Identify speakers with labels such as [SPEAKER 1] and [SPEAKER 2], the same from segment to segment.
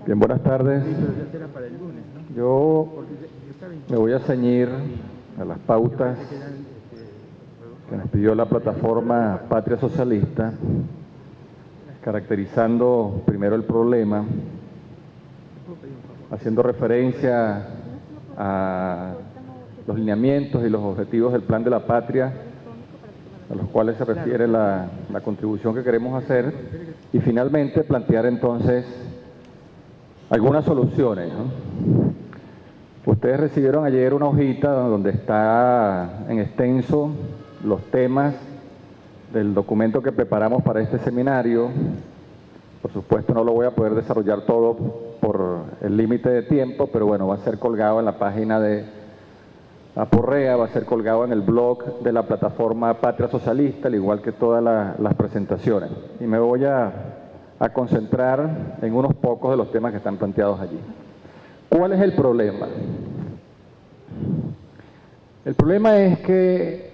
[SPEAKER 1] Bien, buenas tardes. Yo me voy a ceñir a las pautas que nos pidió la plataforma Patria Socialista, caracterizando primero el problema, haciendo referencia a los lineamientos y los objetivos del Plan de la Patria, a los cuales se refiere la contribución que queremos hacer, y finalmente plantear entonces algunas soluciones, ¿no? Ustedes recibieron ayer una hojita donde está en extenso los temas del documento que preparamos para este seminario. Por supuesto no lo voy a poder desarrollar todo por el límite de tiempo, pero bueno, va a ser colgado en la página de Aporrea, va a ser colgado en el blog de la plataforma Patria Socialista, al igual que todas las presentaciones. Y me voy a concentrar en unos pocos de los temas que están planteados allí. ¿Cuál es el problema? El problema es que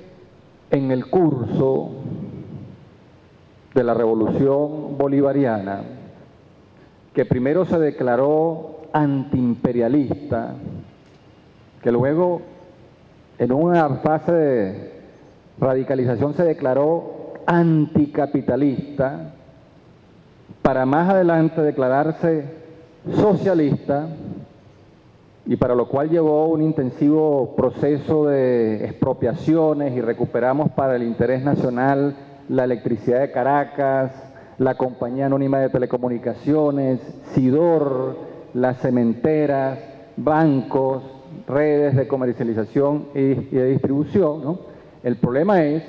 [SPEAKER 1] en el curso de la Revolución Bolivariana, que primero se declaró antiimperialista, que luego en una fase de radicalización se declaró anticapitalista, para más adelante declararse socialista, y para lo cual llevó un intensivo proceso de expropiaciones y recuperamos para el interés nacional la electricidad de Caracas, la Compañía Anónima de Telecomunicaciones, Sidor, las cementeras, bancos, redes de comercialización y de distribución, ¿no? El problema es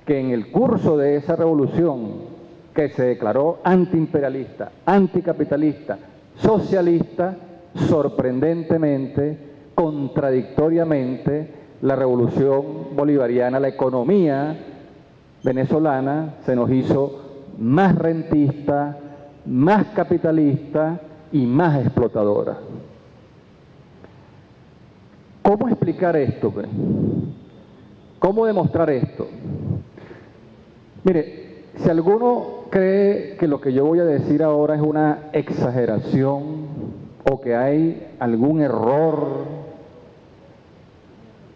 [SPEAKER 1] que en el curso de esa revolución que se declaró antiimperialista, anticapitalista, socialista, sorprendentemente, contradictoriamente, la revolución bolivariana, la economía venezolana se nos hizo más rentista, más capitalista y más explotadora. ¿Cómo explicar esto, pues? ¿Cómo demostrar esto? Mire, si alguno cree que lo que yo voy a decir ahora es una exageración o que hay algún error,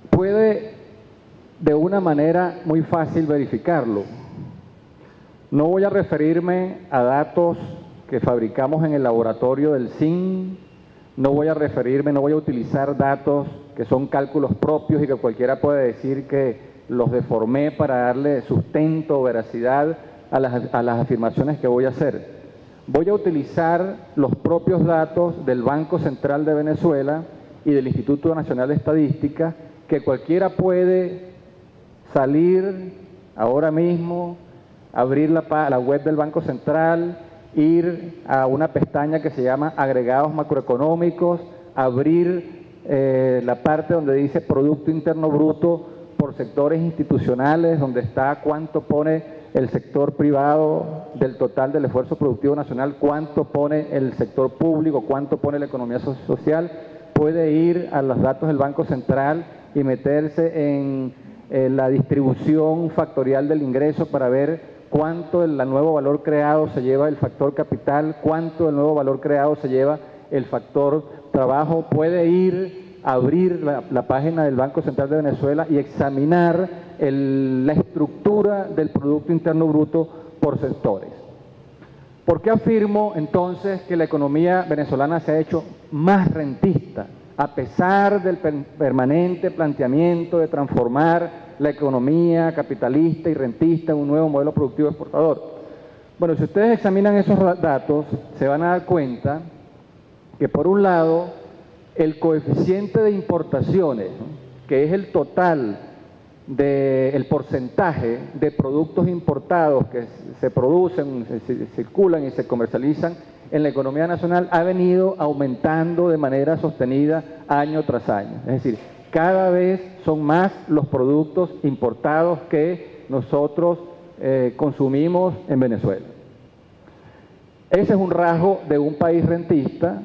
[SPEAKER 1] puede de una manera muy fácil verificarlo. No voy a referirme a datos que fabricamos en el laboratorio del CIN, no voy a utilizar datos que son cálculos propios y que cualquiera puede decir que los deformé para darle sustento o veracidad a las afirmaciones que voy a hacer. Voy a utilizar los propios datos del Banco Central de Venezuela y del Instituto Nacional de Estadística, que cualquiera puede salir ahora mismo, abrir la web del Banco Central, ir a una pestaña que se llama Agregados Macroeconómicos, abrir la parte donde dice Producto Interno Bruto por sectores institucionales, donde está cuánto pone el sector privado del total del esfuerzo productivo nacional, cuánto pone el sector público, cuánto pone la economía social. Puede ir a los datos del Banco Central y meterse en la distribución factorial del ingreso para ver cuánto del nuevo valor creado se lleva el factor capital, cuánto del nuevo valor creado se lleva el factor trabajo. Puede ir a abrir la página del Banco Central de Venezuela y examinar la estructura del Producto Interno Bruto por sectores. ¿Por qué afirmo entonces que la economía venezolana se ha hecho más rentista, a pesar del permanente planteamiento de transformar la economía capitalista y rentista en un nuevo modelo productivo exportador? Bueno, si ustedes examinan esos datos, se van a dar cuenta que por un lado, el coeficiente de importaciones, ¿no?, que es el total del porcentaje de productos importados que se producen, se circulan y se comercializan en la economía nacional, ha venido aumentando de manera sostenida año tras año. Es decir, cada vez son más los productos importados que nosotros consumimos en Venezuela. Ese es un rasgo de un país rentista,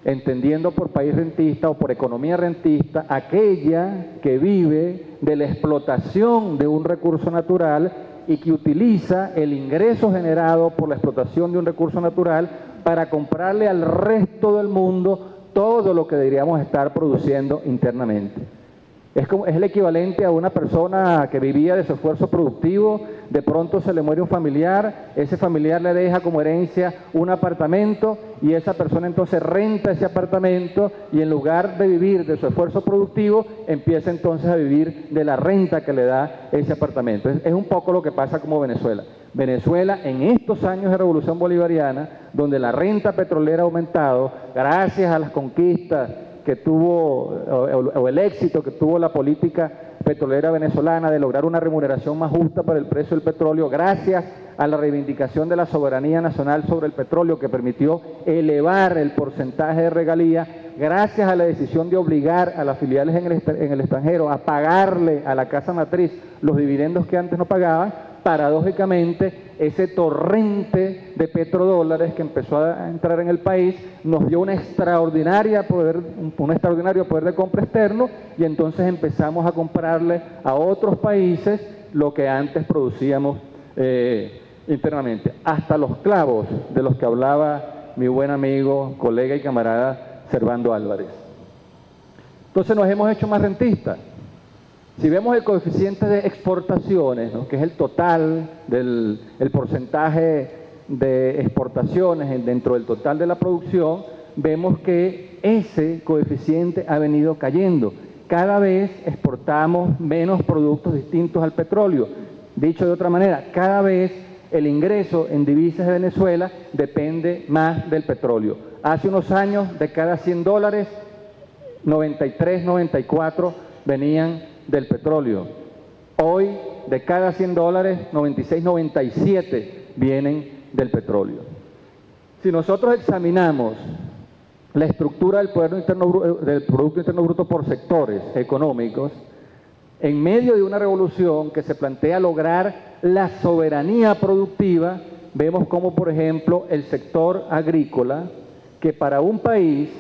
[SPEAKER 1] entendiendo por país rentista o por economía rentista, aquella que vive de la explotación de un recurso natural y que utiliza el ingreso generado por la explotación de un recurso natural para comprarle al resto del mundo todo lo que deberíamos estar produciendo internamente. Es el equivalente a una persona que vivía de su esfuerzo productivo, de pronto se le muere un familiar, ese familiar le deja como herencia un apartamento y esa persona entonces renta ese apartamento y en lugar de vivir de su esfuerzo productivo, empieza entonces a vivir de la renta que le da ese apartamento. Es un poco lo que pasa como Venezuela. Venezuela en estos años de revolución bolivariana, donde la renta petrolera ha aumentado, gracias a las conquistas que tuvo, o el éxito que tuvo la política petrolera venezolana de lograr una remuneración más justa para el precio del petróleo, gracias a la reivindicación de la soberanía nacional sobre el petróleo que permitió elevar el porcentaje de regalía, gracias a la decisión de obligar a las filiales en el extranjero a pagarle a la casa matriz los dividendos que antes no pagaban, paradójicamente ese torrente de petrodólares que empezó a entrar en el país nos dio un extraordinario poder de compra externo y entonces empezamos a comprarle a otros países lo que antes producíamos internamente. Hasta los clavos de los que hablaba mi buen amigo, colega y camarada Servando Álvarez. Entonces nos hemos hecho más rentistas. Si vemos el coeficiente de exportaciones, ¿no?, que es el total del porcentaje de exportaciones dentro del total de la producción, vemos que ese coeficiente ha venido cayendo. Cada vez exportamos menos productos distintos al petróleo. Dicho de otra manera, cada vez el ingreso en divisas de Venezuela depende más del petróleo. Hace unos años, de cada $100, 93, 94 venían del petróleo. Hoy, de cada $100, 96, 97 vienen del petróleo. Si nosotros examinamos la estructura del Producto Interno Bruto por sectores económicos, en medio de una revolución que se plantea lograr la soberanía productiva, vemos como, por ejemplo, el sector agrícola, que para un país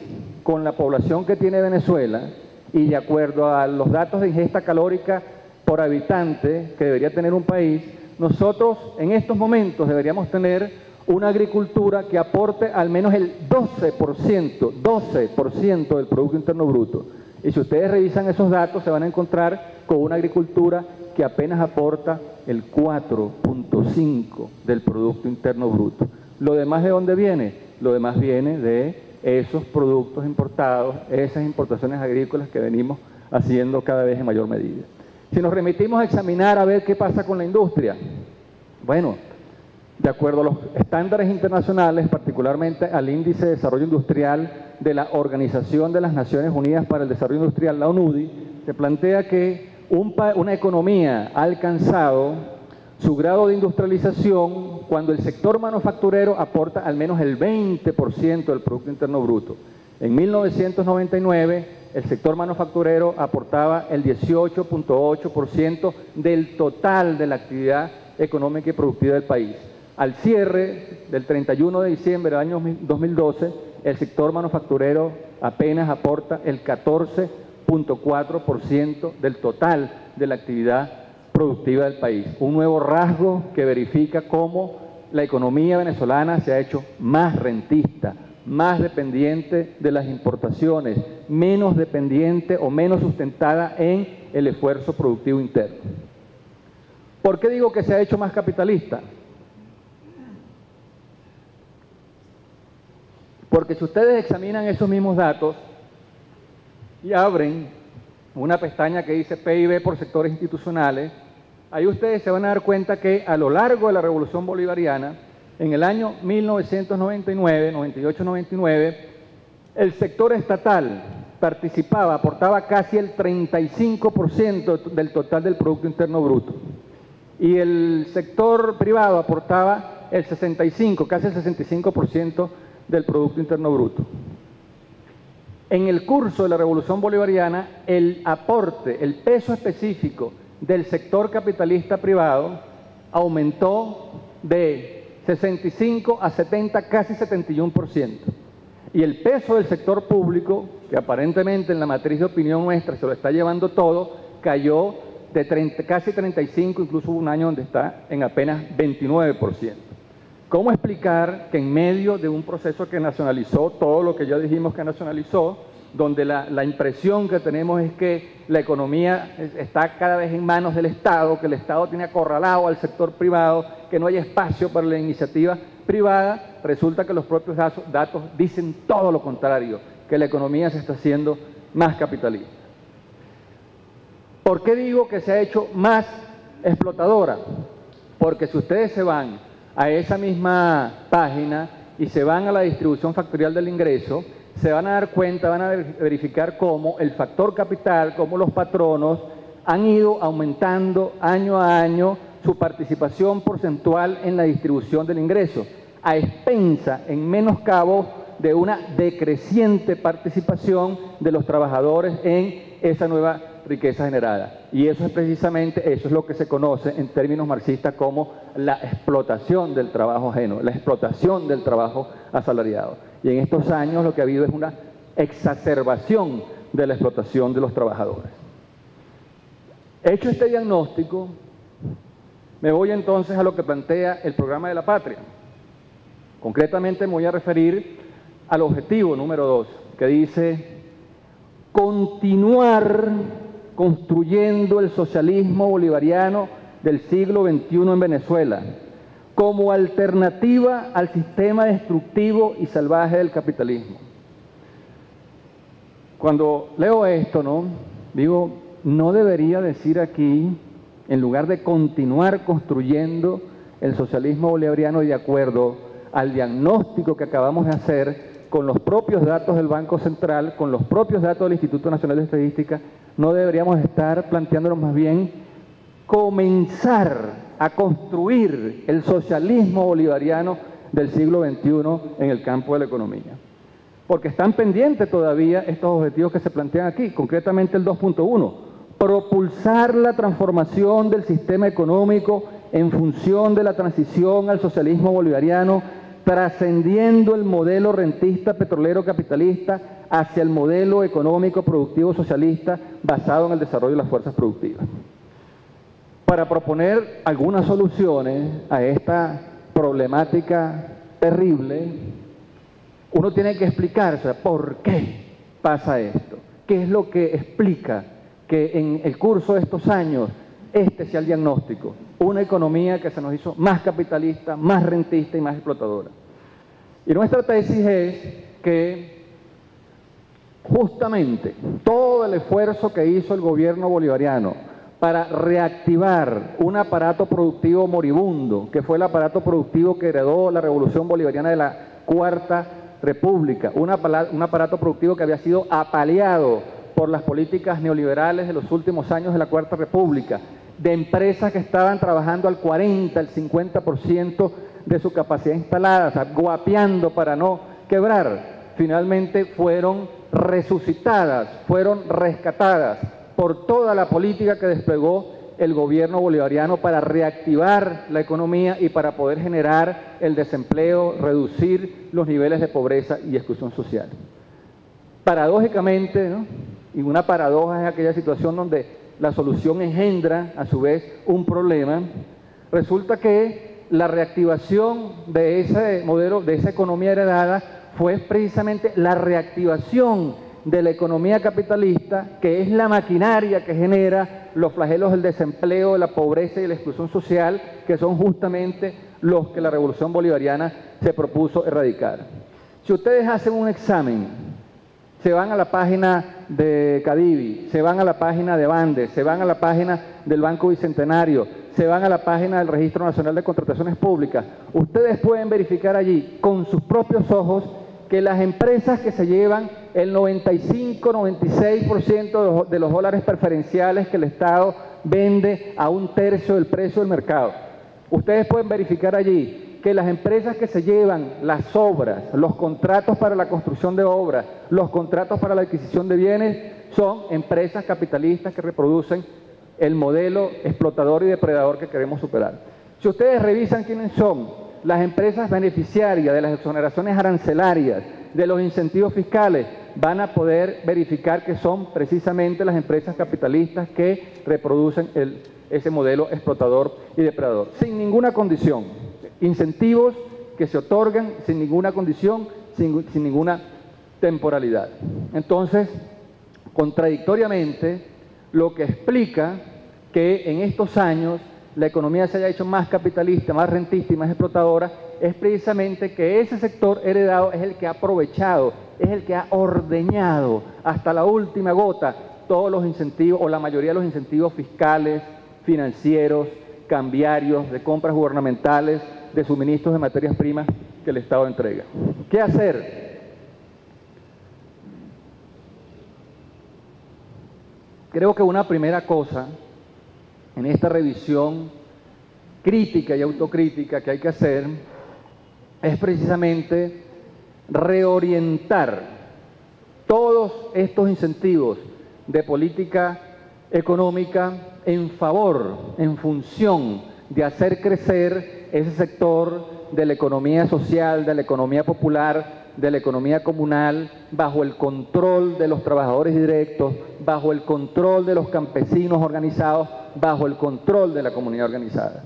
[SPEAKER 1] con la población que tiene Venezuela, y de acuerdo a los datos de ingesta calórica por habitante que debería tener un país, nosotros en estos momentos deberíamos tener una agricultura que aporte al menos el 12% del Producto Interno Bruto. Y si ustedes revisan esos datos, se van a encontrar con una agricultura que apenas aporta el 4.5% del Producto Interno Bruto. ¿Lo demás de dónde viene? Lo demás viene de esos productos importados, esas importaciones agrícolas que venimos haciendo cada vez en mayor medida. Si nos remitimos a examinar a ver qué pasa con la industria, bueno, de acuerdo a los estándares internacionales, particularmente al Índice de Desarrollo Industrial de la Organización de las Naciones Unidas para el Desarrollo Industrial, la ONUDI, se plantea que una economía ha alcanzado su grado de industrialización cuando el sector manufacturero aporta al menos el 20% del Producto Interno Bruto. En 1999, el sector manufacturero aportaba el 18.8% del total de la actividad económica y productiva del país. Al cierre del 31 de diciembre del año 2012, el sector manufacturero apenas aporta el 14.4% del total de la actividad productiva del país. Un nuevo rasgo que verifica cómo la economía venezolana se ha hecho más rentista, más dependiente de las importaciones, menos dependiente o menos sustentada en el esfuerzo productivo interno. ¿Por qué digo que se ha hecho más capitalista? Porque si ustedes examinan esos mismos datos y abren una pestaña que dice PIB por sectores institucionales, ahí ustedes se van a dar cuenta que a lo largo de la Revolución Bolivariana, en el año 1999, 98-99, el sector estatal aportaba casi el 35% del total del Producto Interno Bruto. Y el sector privado aportaba el 65%, casi el 65% del Producto Interno Bruto. En el curso de la Revolución Bolivariana, el aporte, el peso específico del sector capitalista privado aumentó de 65 a 70, casi 71%. Y el peso del sector público, que aparentemente en la matriz de opinión nuestra se lo está llevando todo, cayó casi 35, incluso hubo un año donde está en apenas 29%. ¿Cómo explicar que en medio de un proceso que nacionalizó todo lo que ya dijimos que nacionalizó, donde la impresión que tenemos es que la economía está cada vez en manos del Estado, que el Estado tiene acorralado al sector privado, que no hay espacio para la iniciativa privada, resulta que los propios datos dicen todo lo contrario, que la economía se está haciendo más capitalista? ¿Por qué digo que se ha hecho más explotadora? Porque si ustedes se van a esa misma página y se van a la distribución factorial del ingreso, se van a dar cuenta, van a verificar cómo el factor capital, cómo los patronos han ido aumentando año a año su participación porcentual en la distribución del ingreso, a expensa, en menoscabo, de una decreciente participación de los trabajadores en esa nueva riqueza generada. Y eso es precisamente, eso es lo que se conoce en términos marxistas como la explotación del trabajo ajeno, la explotación del trabajo asalariado. Y en estos años lo que ha habido es una exacerbación de la explotación de los trabajadores. Hecho este diagnóstico, me voy entonces a lo que plantea el Programa de la Patria. Concretamente me voy a referir al objetivo número 2, que dice: continuar construyendo el socialismo bolivariano del siglo XXI en Venezuela, como alternativa al sistema destructivo y salvaje del capitalismo. Cuando leo esto, digo, no debería decir aquí, en lugar de continuar construyendo el socialismo bolivariano de acuerdo al diagnóstico que acabamos de hacer, con los propios datos del Banco Central, con los propios datos del Instituto Nacional de Estadística, no deberíamos estar planteándonos más bien comenzar a construir el socialismo bolivariano del siglo XXI en el campo de la economía. Porque están pendientes todavía estos objetivos que se plantean aquí, concretamente el 2.1, propulsar la transformación del sistema económico en función de la transición al socialismo bolivariano, trascendiendo el modelo rentista petrolero capitalista hacia el modelo económico productivo socialista basado en el desarrollo de las fuerzas productivas. Para proponer algunas soluciones a esta problemática terrible, uno tiene que explicarse por qué pasa esto, qué es lo que explica que en el curso de estos años este sea el diagnóstico: una economía que se nos hizo más capitalista, más rentista y más explotadora. Y nuestra tesis es que justamente todo el esfuerzo que hizo el gobierno bolivariano para reactivar un aparato productivo moribundo, que fue el aparato productivo que heredó la Revolución Bolivariana de la Cuarta República, un aparato productivo que había sido apaleado por las políticas neoliberales de los últimos años de la Cuarta República, de empresas que estaban trabajando al 40, al 50% de su capacidad instalada, o sea, guapeando para no quebrar, finalmente fueron resucitadas, fueron rescatadas por toda la política que desplegó el gobierno bolivariano para reactivar la economía y para poder generar el desempleo, reducir los niveles de pobreza y exclusión social. Paradójicamente, y una paradoja es aquella situación donde la solución engendra a su vez un problema, resulta que la reactivación de ese modelo, de esa economía heredada, fue precisamente la reactivación de la economía capitalista, que es la maquinaria que genera los flagelos del desempleo, de la pobreza y de la exclusión social, que son justamente los que la Revolución Bolivariana se propuso erradicar. Si ustedes hacen un examen, se van a la página de Cadivi, se van a la página de Bandes, se van a la página del Banco Bicentenario, se van a la página del Registro Nacional de Contrataciones Públicas, ustedes pueden verificar allí con sus propios ojos que las empresas que se llevan el 95-96% de los dólares preferenciales que el Estado vende a 1/3 del precio del mercado. Ustedes pueden verificar allí que las empresas que se llevan las obras, los contratos para la construcción de obras, los contratos para la adquisición de bienes, son empresas capitalistas que reproducen el modelo explotador y depredador que queremos superar. Si ustedes revisan quiénes son las empresas beneficiarias de las exoneraciones arancelarias, de los incentivos fiscales, van a poder verificar que son precisamente las empresas capitalistas que reproducen ese modelo explotador y depredador, sin ninguna condición. Incentivos que se otorgan sin ninguna condición, sin ninguna temporalidad. Entonces, contradictoriamente, lo que explica que en estos años la economía se haya hecho más capitalista, más rentista y más explotadora, es precisamente que ese sector heredado es el que ha aprovechado, es el que ha ordeñado hasta la última gota todos los incentivos, o la mayoría de los incentivos fiscales, financieros, cambiarios, de compras gubernamentales, de suministros de materias primas que el Estado entrega. ¿Qué hacer? Creo que una primera cosa en esta revisión crítica y autocrítica que hay que hacer es precisamente reorientar todos estos incentivos de política económica en favor, en función de hacer crecer ese sector de la economía social, de la economía popular, de la economía comunal, bajo el control de los trabajadores directos, bajo el control de los campesinos organizados, bajo el control de la comunidad organizada.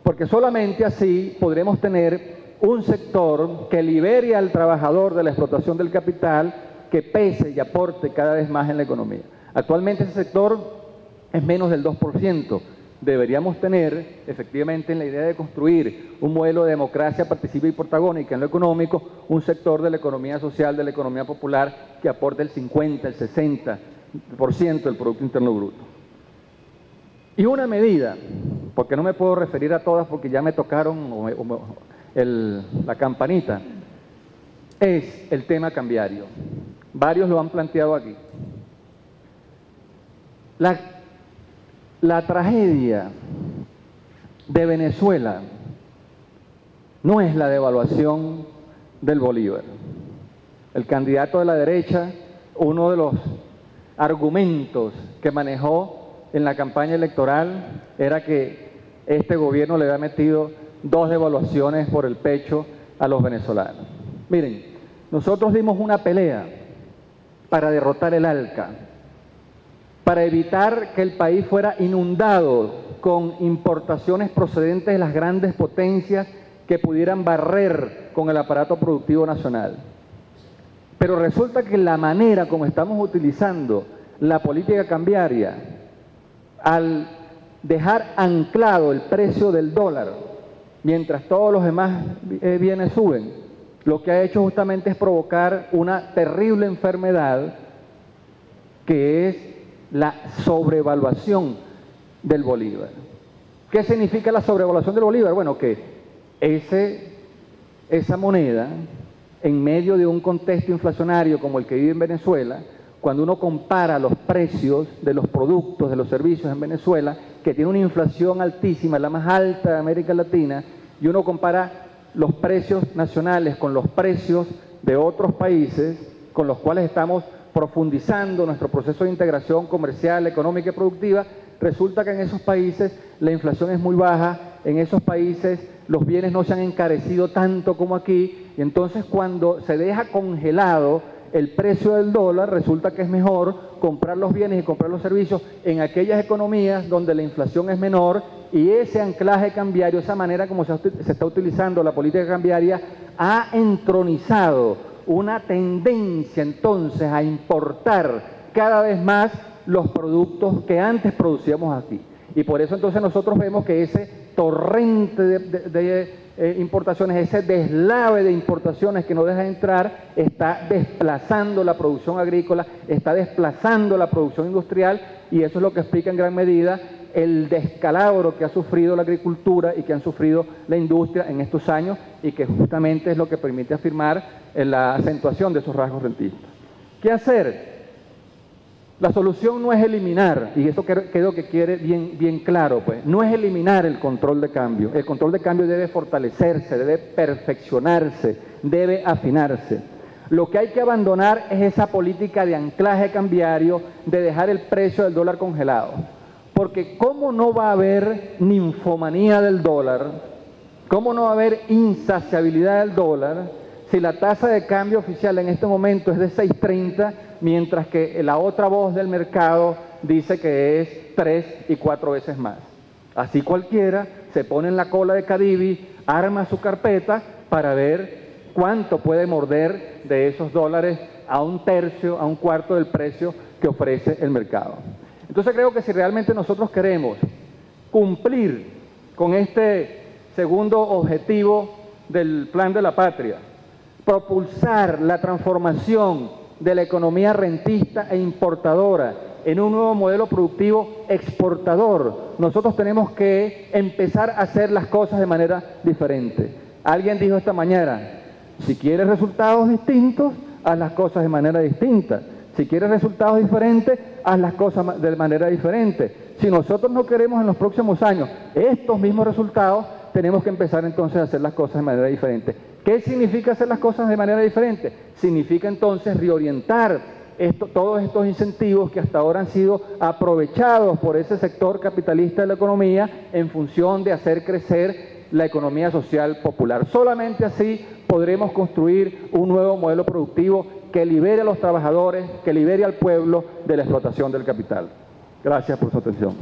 [SPEAKER 1] Porque solamente así podremos tener un sector que libere al trabajador de la explotación del capital, que pese y aporte cada vez más en la economía. Actualmente ese sector es menos del 2%. Deberíamos tener, efectivamente, en la idea de construir un modelo de democracia participativa y protagónica en lo económico, un sector de la economía social, de la economía popular, que aporte el 50, el 60% del Producto Interno Bruto. Y una medida, porque no me puedo referir a todas porque ya me tocaron la campanita, es el tema cambiario. Varios lo han planteado aquí. La tragedia de Venezuela no es la devaluación del bolívar. El candidato de la derecha, uno de los argumentos que manejó en la campaña electoral era que este gobierno le había metido 2 devaluaciones por el pecho a los venezolanos. Miren, nosotros dimos una pelea para derrotar el ALCA, para evitar que el país fuera inundado con importaciones procedentes de las grandes potencias que pudieran barrer con el aparato productivo nacional. Pero resulta que la manera como estamos utilizando la política cambiaria, al dejar anclado el precio del dólar, mientras todos los demás bienes suben, lo que ha hecho justamente es provocar una terrible enfermedad que es la sobrevaluación del bolívar. ¿Qué significa la sobrevaluación del bolívar? Bueno, que esa moneda, en medio de un contexto inflacionario como el que vive en Venezuela, cuando uno compara los precios de los productos, de los servicios en Venezuela, que tiene una inflación altísima, la más alta de América Latina, y uno compara los precios nacionales con los precios de otros países con los cuales estamos profundizando nuestro proceso de integración comercial, económica y productiva, resulta que en esos países la inflación es muy baja, en esos países los bienes no se han encarecido tanto como aquí, y entonces cuando se deja congelado el precio del dólar, resulta que es mejor comprar los bienes y comprar los servicios en aquellas economías donde la inflación es menor, y ese anclaje cambiario, esa manera como se está utilizando la política cambiaria, ha entronizado una tendencia entonces a importar cada vez más los productos que antes producíamos aquí. Y por eso entonces nosotros vemos que ese torrente de importaciones, ese deslave de importaciones que no deja de entrar, está desplazando la producción agrícola, está desplazando la producción industrial, y eso es lo que explica en gran medida el descalabro que ha sufrido la agricultura y que han sufrido la industria en estos años, y que justamente es lo que permite afirmar la acentuación de esos rasgos rentistas. ¿Qué hacer? La solución no es eliminar, y eso creo que quiere bien claro, pues, no es eliminar el control de cambio. El control de cambio debe fortalecerse, debe perfeccionarse, debe afinarse. Lo que hay que abandonar es esa política de anclaje cambiario, de dejar el precio del dólar congelado. Porque ¿cómo no va a haber ninfomanía del dólar? ¿Cómo no va a haber insaciabilidad del dólar si la tasa de cambio oficial en este momento es de 6.30, mientras que la otra voz del mercado dice que es 3 y 4 veces más. Así cualquiera se pone en la cola de Cadivi, arma su carpeta para ver cuánto puede morder de esos dólares a un tercio, a un cuarto del precio que ofrece el mercado. Entonces creo que si realmente nosotros queremos cumplir con este segundo objetivo del Plan de la Patria, propulsar la transformación de la economía rentista e importadora en un nuevo modelo productivo exportador, nosotros tenemos que empezar a hacer las cosas de manera diferente. Alguien dijo esta mañana, si quieres resultados distintos, haz las cosas de manera distinta. Si quieres resultados diferentes, haz las cosas de manera diferente. Si nosotros no queremos en los próximos años estos mismos resultados, tenemos que empezar entonces a hacer las cosas de manera diferente. ¿Qué significa hacer las cosas de manera diferente? Significa entonces reorientar todos estos incentivos que hasta ahora han sido aprovechados por ese sector capitalista de la economía en función de hacer crecer la economía social popular. Solamente así podremos construir un nuevo modelo productivo que libere a los trabajadores, que libere al pueblo de la explotación del capital. Gracias por su atención.